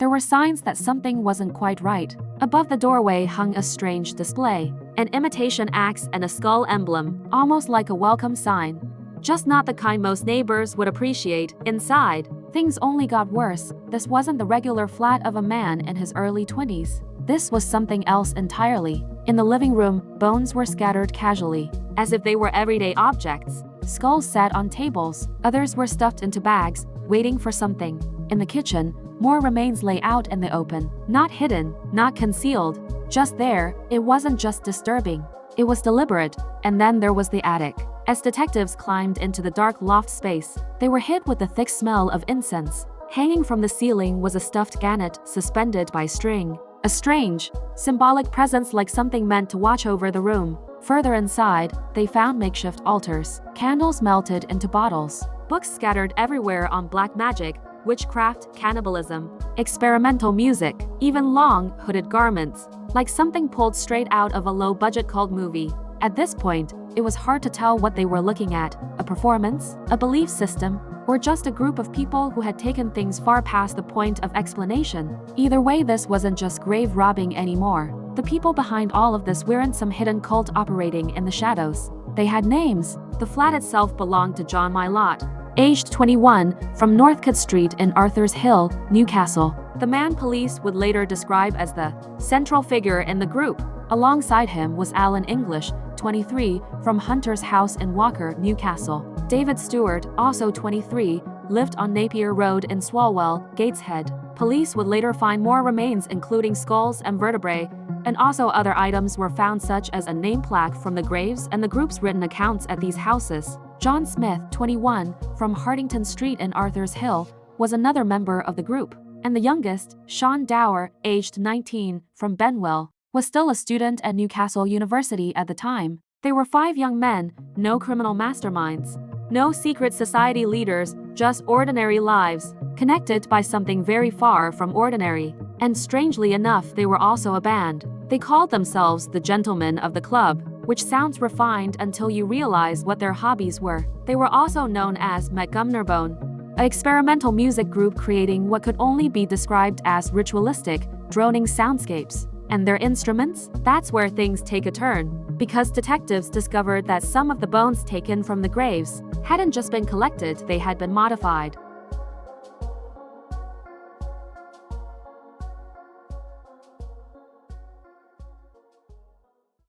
there were signs that something wasn't quite right. Above the doorway hung a strange display, an imitation axe and a skull emblem, almost like a welcome sign. Just not the kind most neighbors would appreciate. Inside, things only got worse. This wasn't the regular flat of a man in his early 20s. This was something else entirely. In the living room, bones were scattered casually, as if they were everyday objects. Skulls sat on tables, others were stuffed into bags, waiting for something. In the kitchen, more remains lay out in the open, not hidden, not concealed, just there. It wasn't just disturbing, it was deliberate. And then there was the attic. As detectives climbed into the dark loft space, they were hit with the thick smell of incense. Hanging from the ceiling was a stuffed gannet suspended by string, a strange, symbolic presence like something meant to watch over the room. Further inside, they found makeshift altars, candles melted into bottles, books scattered everywhere on black magic, witchcraft, cannibalism, experimental music, even long, hooded garments, like something pulled straight out of a low-budget cult movie. At this point, it was hard to tell what they were looking at, a performance, a belief system, or just a group of people who had taken things far past the point of explanation. Either way, this wasn't just grave robbing anymore. The people behind all of this weren't some hidden cult operating in the shadows. They had names. The flat itself belonged to John Mylott, aged 21, from Northcote Street in Arthur's Hill, Newcastle. The man police would later describe as the central figure in the group. Alongside him was Alan English, 23, from Hunter's House in Walker, Newcastle. David Stewart, also 23, lived on Napier Road in Swalwell, Gateshead. Police would later find more remains including skulls and vertebrae, and also other items were found such as a name plaque from the graves and the group's written accounts at these houses. John Smith, 21, from Hartington Street in Arthur's Hill, was another member of the group. And the youngest, Sean Dower, aged 19, from Benwell, was still a student at Newcastle University at the time. They were 5 young men, no criminal masterminds, no secret society leaders, just ordinary lives, connected by something very far from ordinary. And strangely enough, they were also a band. They called themselves the Gentlemen of the Club, which sounds refined until you realize what their hobbies were. They were also known as Metgumbnerbone, an experimental music group creating what could only be described as ritualistic, droning soundscapes. And their instruments? That's where things take a turn, because detectives discovered that some of the bones taken from the graves hadn't just been collected, they had been modified.